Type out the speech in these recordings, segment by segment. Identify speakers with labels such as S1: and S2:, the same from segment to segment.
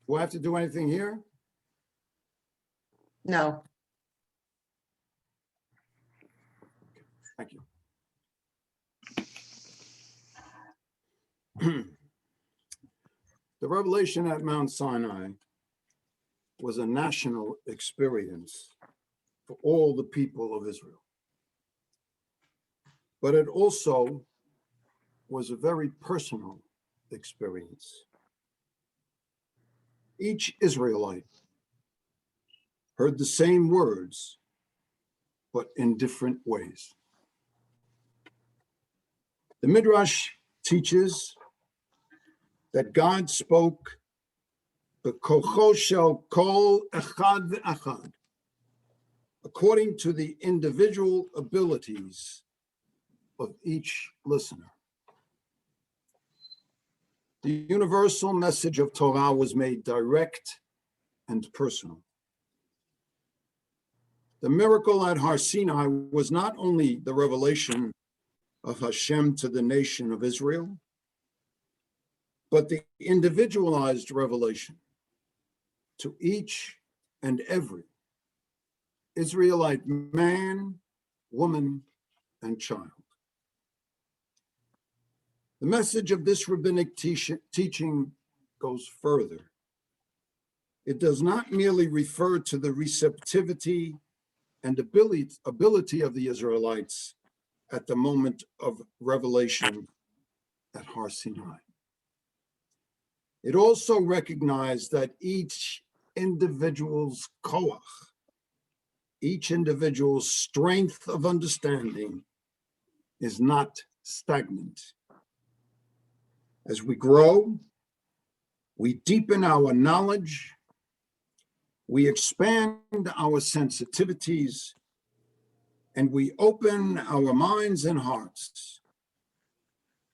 S1: Do I have to do anything here?
S2: No.
S1: Thank you. The revelation at Mount Sinai was a national experience for all the people of Israel. But it also was a very personal experience. Each Israelite heard the same words, but in different ways. The Midrash teaches that God spoke b'kocho shel kol echad ve'achad, according to the individual abilities of each listener. The universal message of Torah was made direct and personal. The miracle at Har Sinai was not only the revelation of Hashem to the nation of Israel, but the individualized revelation to each and every Israelite man, woman, and child. The message of this rabbinic teaching goes further. It does not merely refer to the receptivity and ability of the Israelites at the moment of revelation at Har Sinai. It also recognized that each individual's koach, each individual's strength of understanding, is not stagnant. As we grow, we deepen our knowledge, we expand our sensitivities, and we open our minds and hearts,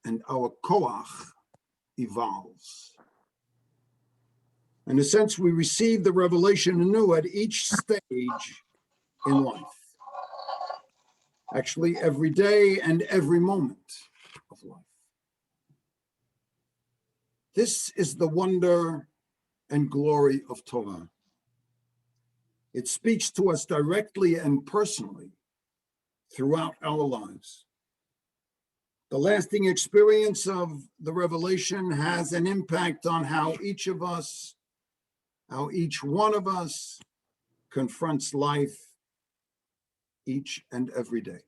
S1: and our koach evolves. In a sense, we receive the revelation anew at each stage in life. Actually, every day and every moment of life. This is the wonder and glory of Torah. It speaks to us directly and personally throughout our lives. The lasting experience of the revelation has an impact on how each one of us confronts life each and every day.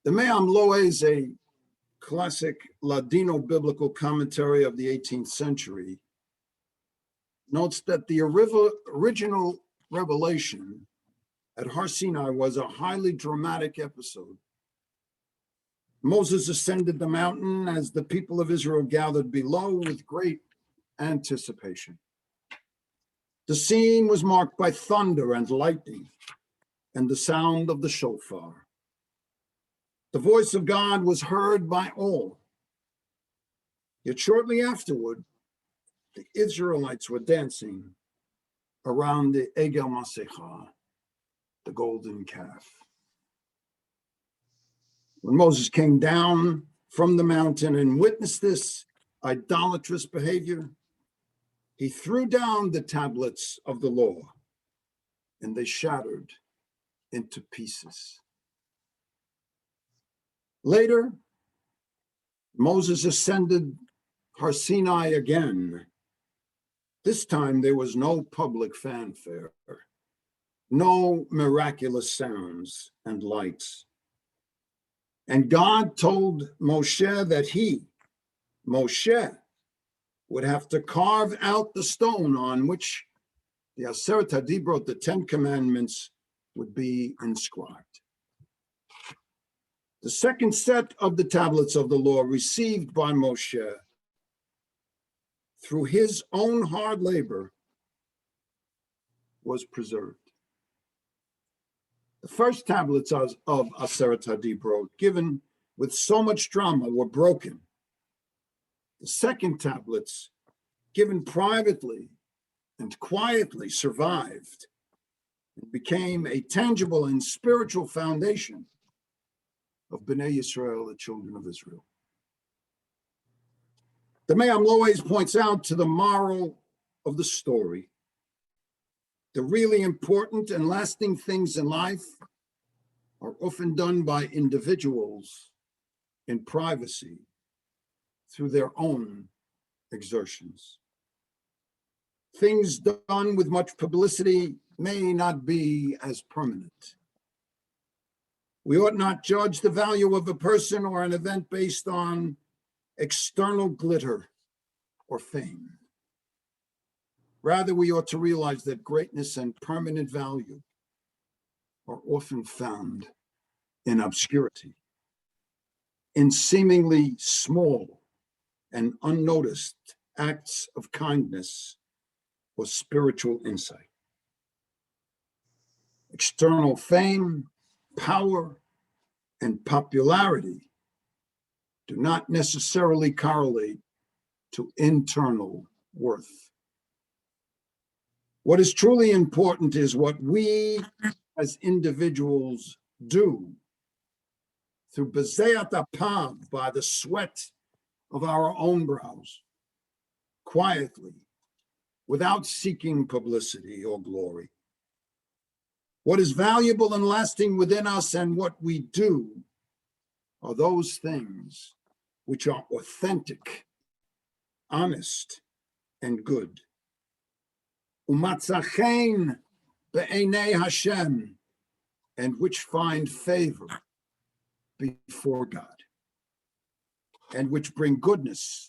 S1: The Me'am Lo'eh is a classic Ladino biblical commentary of the 18th century, notes that the original revelation at Har Sinai was a highly dramatic episode. Moses ascended the mountain as the people of Israel gathered below with great anticipation. The scene was marked by thunder and lightning and the sound of the shofar. The voice of God was heard by all. Yet shortly afterward, the Israelites were dancing around the Egel Masecha, the golden calf. When Moses came down from the mountain and witnessed this idolatrous behavior, he threw down the tablets of the law, and they shattered into pieces. Later, Moses ascended Har Sinai again. This time there was no public fanfare, no miraculous sounds and lights. And God told Moshe that Moshe, would have to carve out the stone on which the Aseret HaDibrot, the 10 Commandments, would be inscribed. The second set of the tablets of the law received by Moshe through his own hard labor was preserved. The first tablets of Aseret HaDibrot, given with so much drama, were broken. The second tablets, given privately and quietly, survived and became a tangible and spiritual foundation of Bnei Yisrael, the children of Israel. The Me'am always points out to the moral of the story. The really important and lasting things in life are often done by individuals in privacy through their own exertions. Things done with much publicity may not be as permanent. We ought not judge the value of a person or an event based on external glitter or fame. Rather, we ought to realize that greatness and permanent value are often found in obscurity, in seemingly small and unnoticed acts of kindness or spiritual insight. External fame, power, and popularity do not necessarily correlate to internal worth. What is truly important is what we as individuals do through bezeat apav, by the sweat of our own brows, quietly, without seeking publicity or glory. What is valuable and lasting within us and what we do are those things which are authentic, honest, and good. Umatzachein be'enei Hashem, and which find favor before God, and which bring goodness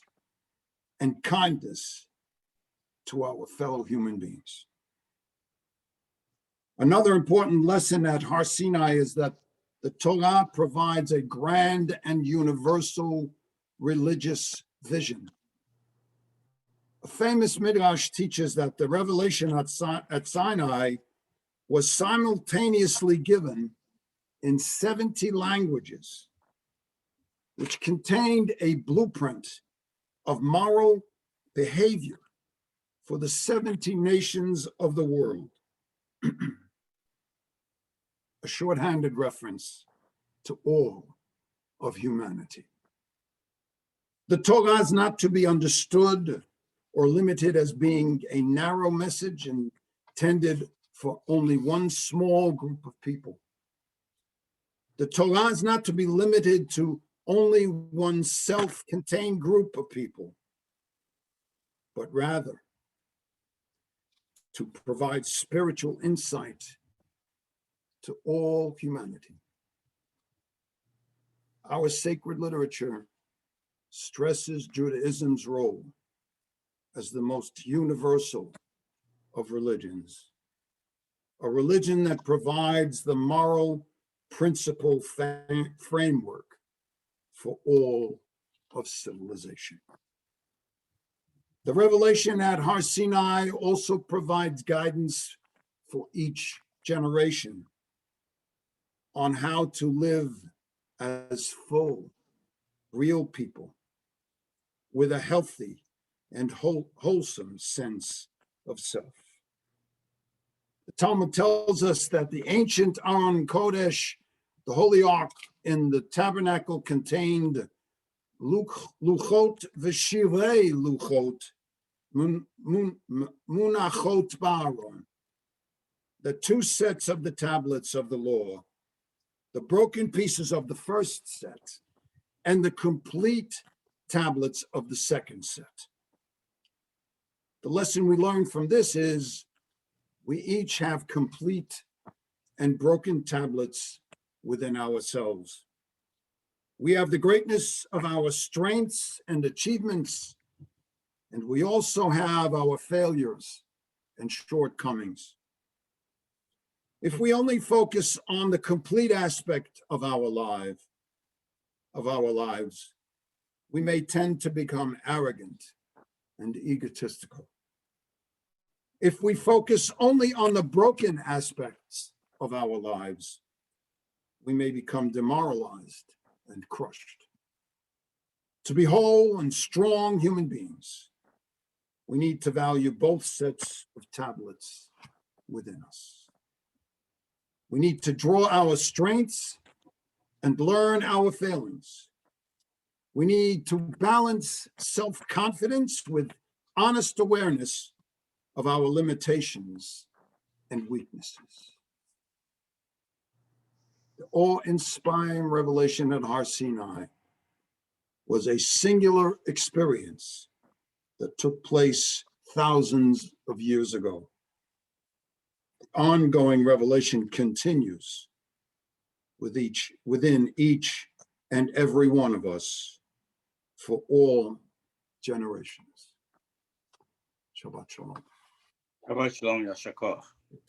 S1: and kindness to our fellow human beings. Another important lesson at Har Sinai is that the Torah provides a grand and universal religious vision. A famous midrash teaches that the revelation at Sinai was simultaneously given in 70 languages, which contained a blueprint of moral behavior for the 70 nations of the world. A shorthanded reference to all of humanity. The Torah is not to be understood or limited as being a narrow message intended for only one small group of people. The Torah is not to be limited to only one self-contained group of people, but rather to provide spiritual insight to all humanity. Our sacred literature stresses Judaism's role as the most universal of religions, a religion that provides the moral principle framework for all of civilization. The revelation at Har Sinai also provides guidance for each generation on how to live as full, real people with a healthy and wholesome sense of self. The Talmud tells us that the ancient Aron Kodesh, the Holy Ark in the tabernacle, contained luchot v'shirei luchot munachot ba'aron, the two sets of the tablets of the law, the broken pieces of the first set, and the complete tablets of the second set. The lesson we learn from this is we each have complete and broken tablets within ourselves. We have the greatness of our strengths and achievements, and we also have our failures and shortcomings. If we only focus on the complete aspect of our lives, we may tend to become arrogant and egotistical. If we focus only on the broken aspects of our lives, we may become demoralized and crushed. To be whole and strong human beings, we need to value both sets of tablets within us. We need to draw our strengths and learn our failings. We need to balance self-confidence with honest awareness of our limitations and weaknesses. The awe-inspiring revelation at Har Sinai was a singular experience that took place thousands of years ago. The ongoing revelation continues within each and every one of us for all generations. Shabbat shalom.
S2: Shabbat shalom, Yashakor.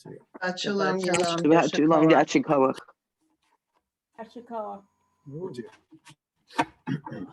S3: Shabbat shalom,
S4: Shabbat shalom, Yashikor.
S5: Ashikar.
S1: Good to you.